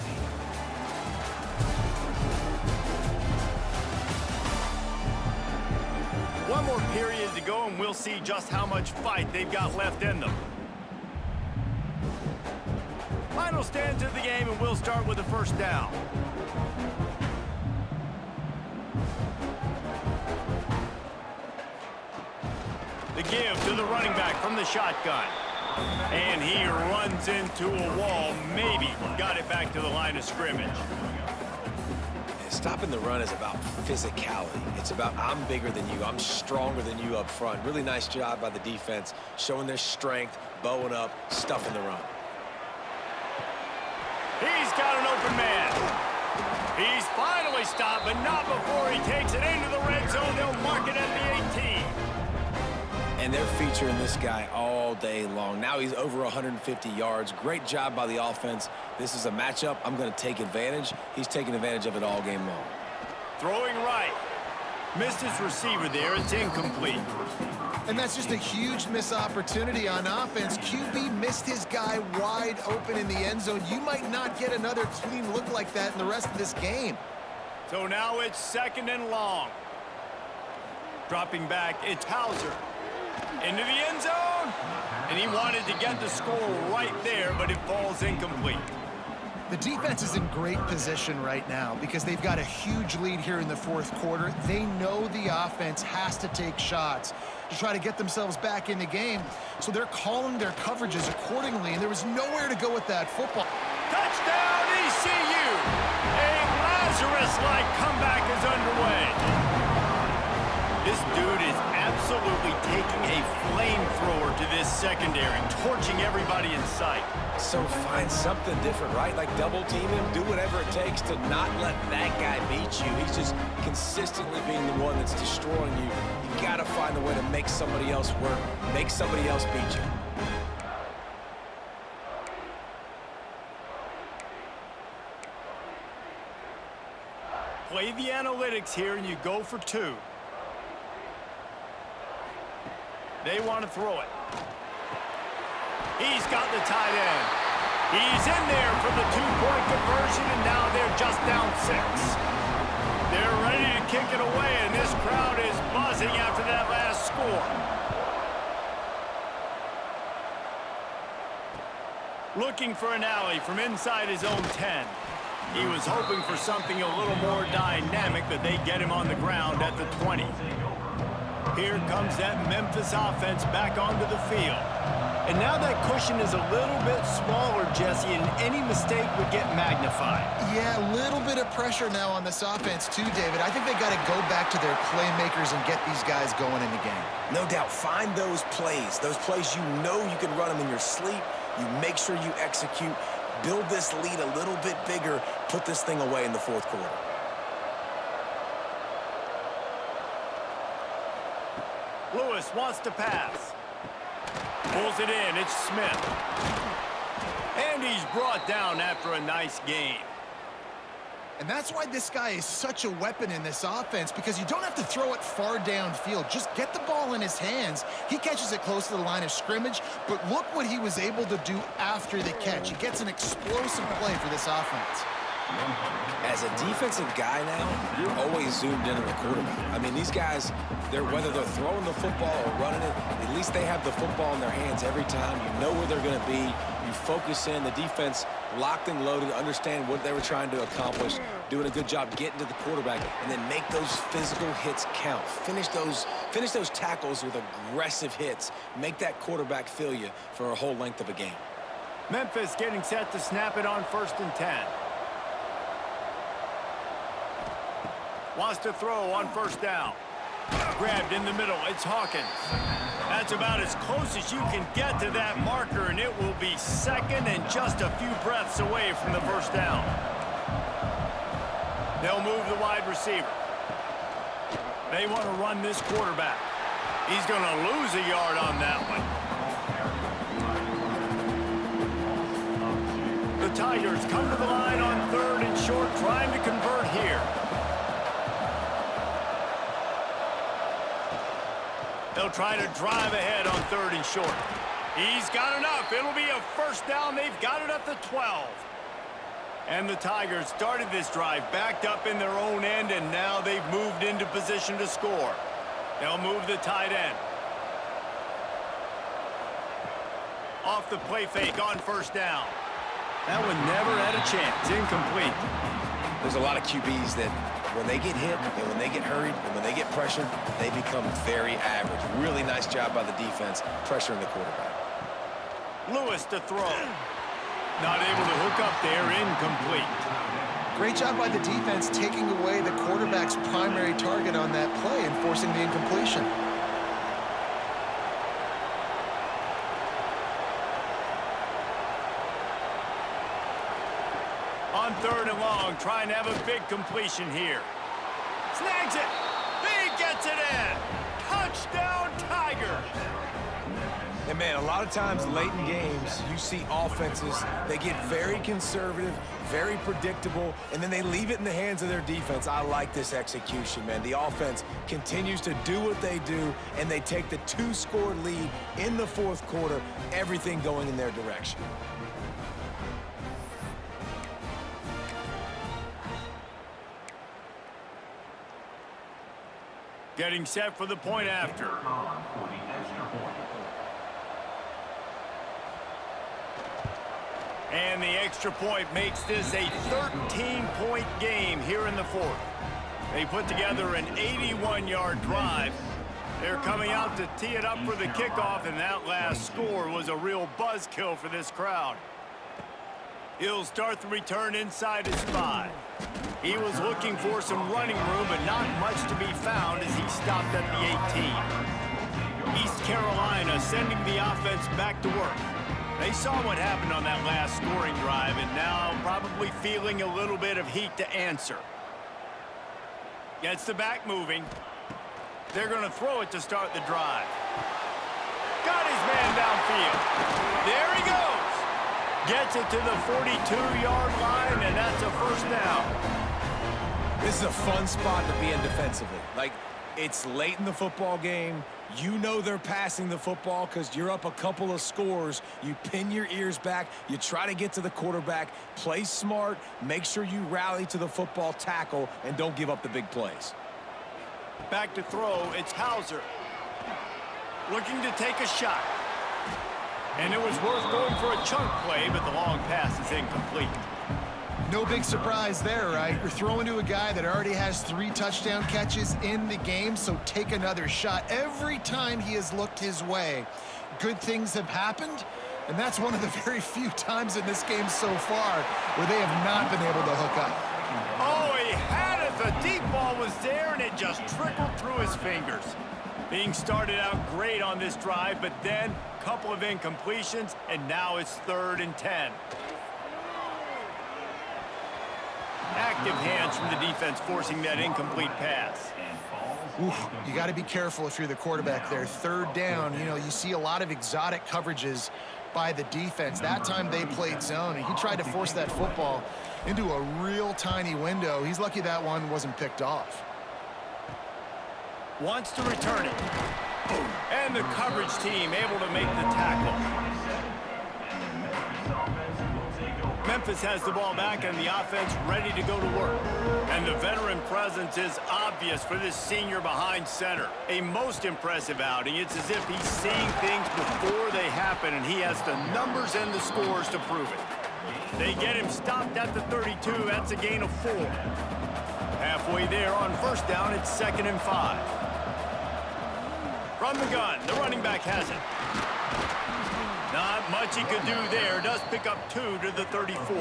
One more period to go, and we'll see just how much fight they've got left in them. Final stanza of the game, and we'll start with the first down. The give to the running back from the shotgun. And he runs into a wall. Maybe got it back to the line of scrimmage. Stopping the run is about physicality. It's about I'm bigger than you, I'm stronger than you up front. Really nice job by the defense, showing their strength, bowing up, stuffing the run. He's got an open man. He's finally stopped, but not before he takes it into the red zone. They'll mark it at the 18. And they're featuring this guy all day long. Now he's over 150 yards. Great job by the offense. This is a matchup I'm going to take advantage. He's taking advantage of it all game long. Throwing right. Missed his receiver there. It's incomplete. And that's just a huge missed opportunity on offense. QB missed his guy wide open in the end zone. You might not get another clean look like that in the rest of this game. So now it's 2nd and long. Dropping back, it's Hauser. Into the end zone. And he wanted to get the score right there, but it falls incomplete. The defense is in great position right now because they've got a huge lead here in the 4th quarter. They know the offense has to take shots to try to get themselves back in the game. So they're calling their coverages accordingly, and there was nowhere to go with that football. Touchdown, ECU! A Lazarus-like comeback is underway. This dude is absolutely taking a flamethrower to this secondary, torching everybody in sight. So find something different, right? Like double team him, do whatever it takes to not let that guy beat you. He's just consistently being the one that's destroying you. You got to find a way to make somebody else work, make somebody else beat you. Play the analytics here, and you go for 2. They want to throw it. He's got the tight end. He's in there for the 2-point conversion, and now they're just down 6. They're ready to kick it away, and this crowd is buzzing after that last score. Looking for an alley from inside his own 10. He was hoping for something a little more dynamic, but they get him on the ground at the 20. Here comes that Memphis offense back onto the field. And now that cushion is a little bit smaller, Jesse, and any mistake would get magnified. Yeah, a little bit of pressure now on this offense too, David. I think they got to go back to their playmakers and get these guys going in the game. No doubt, find those plays you know you can run them in your sleep. You make sure you execute, build this lead a little bit bigger, put this thing away in the 4th quarter. Lewis wants to pass. Pulls it in. It's Smith. And he's brought down after a nice gain. And that's why this guy is such a weapon in this offense, because you don't have to throw it far downfield. Just get the ball in his hands. He catches it close to the line of scrimmage, but look what he was able to do after the catch. He gets an explosive play for this offense. As a defensive guy now, you're always zoomed in on the quarterback. I mean, these guys, whether they're throwing the football or running it, at least they have the football in their hands every time. You know where they're going to be. You focus in. The defense locked and loaded, understand what they were trying to accomplish, doing a good job getting to the quarterback, and then make those physical hits count. Finish those tackles with aggressive hits. Make that quarterback feel you for a whole length of a game. Memphis getting set to snap it on 1st and 10. Wants to throw on 1st down. Grabbed in the middle. It's Hawkins. That's about as close as you can get to that marker, and it will be 2nd and just a few breaths away from the 1st down. They'll move the wide receiver. They want to run this quarterback. He's going to lose a yard on that one. The Tigers come to the line on 3rd and short, trying to convert here. They'll try to drive ahead on 3rd and short. He's got enough. It'll be a 1st down. They've got it at the 12. And the Tigers started this drive backed up in their own end, and now they've moved into position to score. They'll move the tight end. Off the play fake on 1st down. That one never had a chance. Incomplete. There's a lot of QBs that when they get hit and when they get hurried and when they get pressured, they become very average. Really nice job by the defense pressuring the quarterback. Lewis to throw. Not able to hook up there. Incomplete. Great job by the defense taking away the quarterback's primary target on that play and forcing the incompletion. On 3rd and long, trying to have a big completion here. Snags it. He gets it in. Touchdown, Tigers. And, man, a lot of times late in games, you see offenses, they get very conservative, very predictable, and then they leave it in the hands of their defense. I like this execution, man. The offense continues to do what they do, and they take the 2-score lead in the 4th quarter, everything going in their direction. Getting set for the point after. And the extra point makes this a 13-point game here in the 4th. They put together an 81-yard drive. They're coming out to tee it up for the kickoff, and that last score was a real buzzkill for this crowd. He'll start the return inside his 5. He was looking for some running room, but not much to be found as he stopped at the 18. East Carolina sending the offense back to work. They saw what happened on that last scoring drive, and now probably feeling a little bit of heat to answer. Gets the back moving. They're going to throw it to start the drive. Got his man downfield. There he goes. Gets it to the 42-yard line, and that's a 1st down. This is a fun spot to be in defensively. Like, it's late in the football game. You know they're passing the football because you're up a couple of scores. You pin your ears back. You try to get to the quarterback. Play smart. Make sure you rally to the football tackle and don't give up the big plays. Back to throw. It's Hauser. Looking to take a shot. And it was worth going for a chunk play, but the long pass is incomplete. No big surprise there, right? You're throwing to a guy that already has 3 touchdown catches in the game, so take another shot. Every time he has looked his way, good things have happened, and that's one of the very few times in this game so far where they have not been able to hook up. Oh, he had it. The deep ball was there, and it just trickled through his fingers. Being started out great on this drive, but then a couple of incompletions, and now it's 3rd and 10. Active hands from the defense forcing that incomplete pass. Oof, you got to be careful if you're the quarterback there. 3rd down, you know, you see a lot of exotic coverages by the defense. That time they played zone, and he tried to force that football into a real tiny window. He's lucky that one wasn't picked off. Wants to return it. And the coverage team able to make the tackle. Memphis has the ball back and the offense ready to go to work. And the veteran presence is obvious for this senior behind center. A most impressive outing. It's as if he's seeing things before they happen, and he has the numbers and the scores to prove it. They get him stopped at the 32. That's a gain of 4. Halfway there on first down, it's 2nd and 5. From the gun, the running back has it. Not much he could do there. Does pick up 2 to the 34.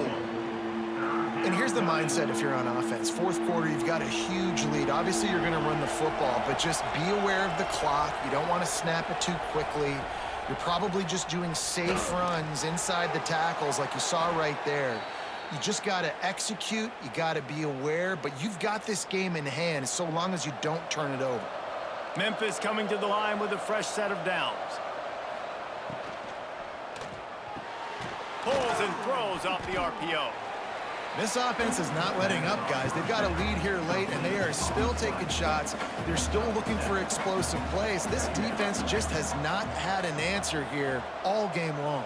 And here's the mindset if you're on offense. Fourth quarter, you've got a huge lead. Obviously, you're going to run the football, but just be aware of the clock. You don't want to snap it too quickly. You're probably just doing safe runs inside the tackles like you saw right there. You just got to execute. You got to be aware, but you've got this game in hand so long as you don't turn it over. Memphis coming to the line with a fresh set of downs. Pulls and throws off the RPO. This offense is not letting up, guys. They've got a lead here late, and they are still taking shots. They're still looking for explosive plays. This defense just has not had an answer here all game long.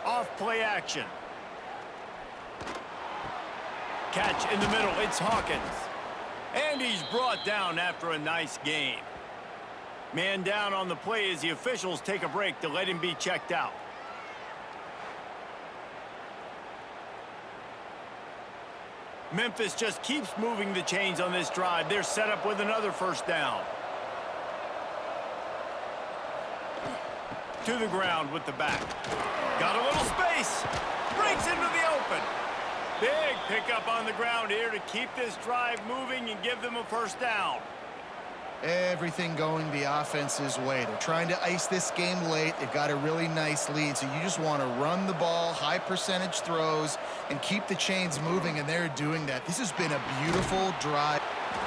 Off play action. Catch in the middle. It's Hawkins. And he's brought down after a nice gain. Man down on the play as the officials take a break to let him be checked out. Memphis just keeps moving the chains on this drive. They're set up with another first down. To the ground with the back. Got a little space. Breaks into the open. Big pickup on the ground here to keep this drive moving and give them a first down. Everything going the offense's way. They're trying to ice this game late. They've got a really nice lead, so you just want to run the ball, high percentage throws, and keep the chains moving, and they're doing that. This has been a beautiful drive.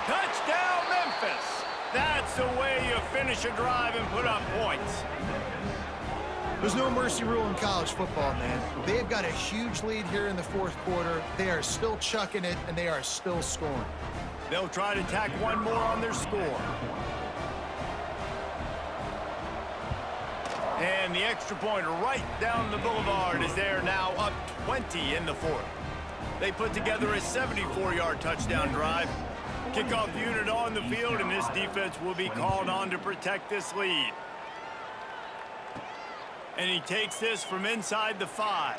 Touchdown, Memphis! That's the way you finish a drive and put up points. There's no mercy rule in college football, man. They've got a huge lead here in the fourth quarter. They are still chucking it, and they are still scoring. They'll try to tack one more on their score. And the extra point right down the boulevard is there now up 20 in the fourth. They put together a 74-yard touchdown drive. Kickoff unit on the field, and this defense will be called on to protect this lead. And he takes this from inside the 5.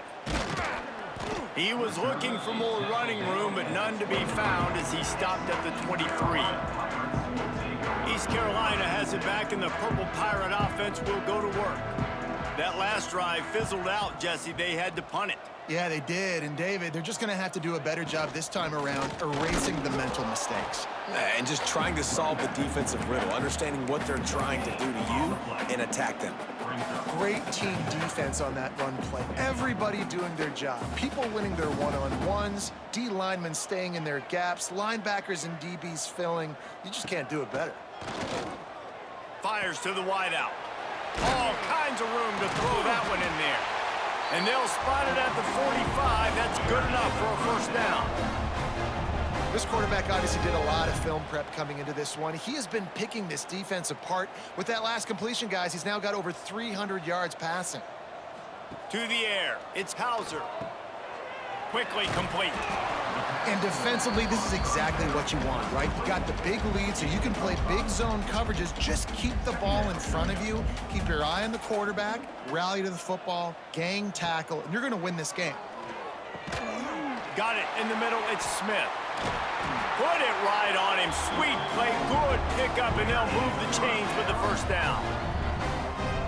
He was looking for more running room, but none to be found as he stopped at the 23. East Carolina has it back, and the Purple Pirate offense will go to work. That last drive fizzled out, Jesse. They had to punt it. Yeah, they did. And, David, they're just going to have to do a better job this time around erasing the mental mistakes. And just trying to solve the defensive riddle, understanding what they're trying to do to you and attack them. Great team defense on that run play. Everybody doing their job. People winning their one-on-ones, D linemen staying in their gaps, linebackers and DBs filling. You just can't do it better. Fires to the wideout. All kinds of room to throw that one in there. And they'll spot it at the 45. That's good enough for a first down. This quarterback obviously did a lot of film prep coming into this one. He has been picking this defense apart. With that last completion, guys, he's now got over 300 yards passing. To the air. It's Hauser. Quickly complete. And defensively, this is exactly what you want, right? You got the big lead, so you can play big zone coverages. Just keep the ball in front of you. Keep your eye on the quarterback. Rally to the football. Gang tackle. And you're going to win this game. Got it in the middle. It's Smith. Put it right on him. Sweet play. Good pickup, and they'll move the chains with the first down.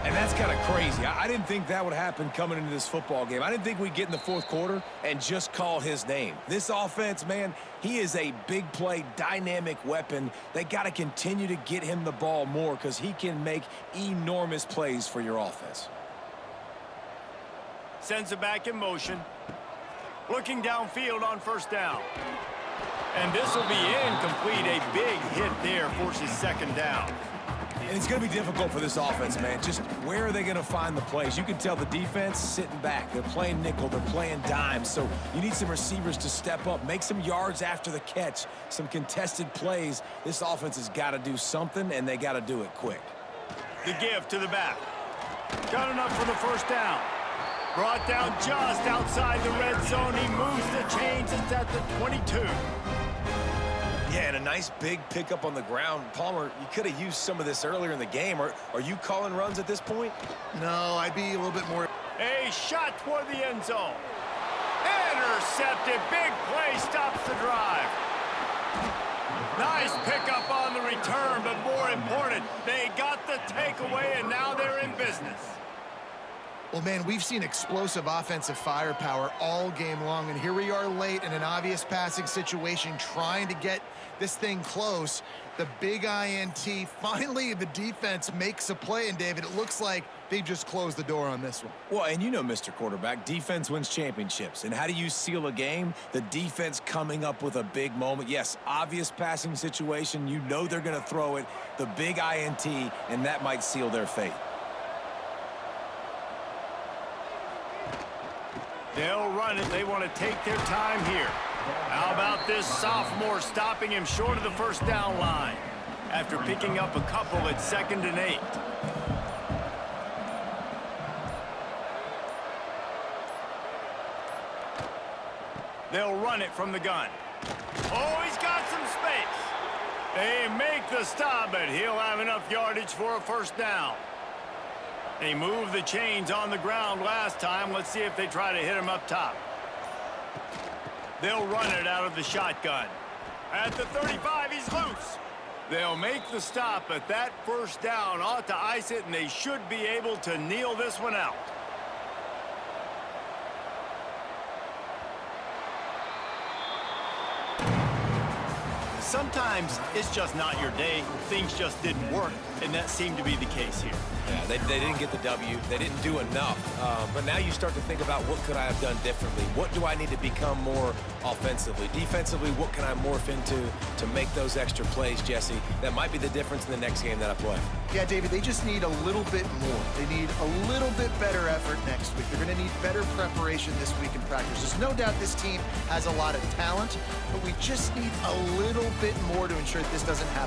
And that's kind of crazy. I didn't think that would happen coming into this football game. I didn't think we'd get in the fourth quarter and just call his name. This offense, man, he is a big play, dynamic weapon. They got to continue to get him the ball more because he can make enormous plays for your offense. Sends it back in motion. Looking downfield on first down. And this will be incomplete. A big hit there forces second down. And it's going to be difficult for this offense, man. Just where are they going to find the plays? You can tell the defense sitting back. They're playing nickel. They're playing dime. So you need some receivers to step up, make some yards after the catch, some contested plays. This offense has got to do something, and they got to do it quick. The give to the back. Got enough for the first down. Brought down just outside the red zone. He moves the chains. It's at the 22. Yeah, and a nice big pickup on the ground. Palmer, you could have used some of this earlier in the game. Are you calling runs at this point? No, I'd be a little bit more. A shot toward the end zone. Intercepted. Big play stops the drive. Nice pickup on the return, but more important, they got the takeaway, and now they're in business. Well, man, we've seen explosive offensive firepower all game long, and here we are late in an obvious passing situation trying to get this thing close. The big INT, finally the defense makes a play, and David, it looks like they just closed the door on this one. Well, and you know, Mr. Quarterback, defense wins championships. And how do you seal a game? The defense coming up with a big moment. Yes, obvious passing situation. You know they're going to throw it. The big INT, and that might seal their fate. They'll run it. They want to take their time here. How about this sophomore stopping him short of the first down line after picking up a couple at 2nd and 8. They'll run it from the gun. Oh, he's got some space. They make the stop, but he'll have enough yardage for a first down. They moved the chains on the ground last time. Let's see if they try to hit him up top. They'll run it out of the shotgun. At the 35, he's loose. They'll make the stop, but that first down ought to ice it, and they should be able to kneel this one out. Sometimes it's just not your day. Things just didn't work, and that seemed to be the case here. Yeah, they didn't get the W. They didn't do enough. But now you start to think about what could I have done differently? What do I need to become more offensively? Defensively, what can I morph into to make those extra plays, Jesse? That might be the difference in the next game that I play. Yeah, David, they just need a little bit more. They need a little bit better effort next week. They're going to need better preparation this week in practice. There's no doubt this team has a lot of talent, but we just need a little bit more to ensure that this doesn't happen.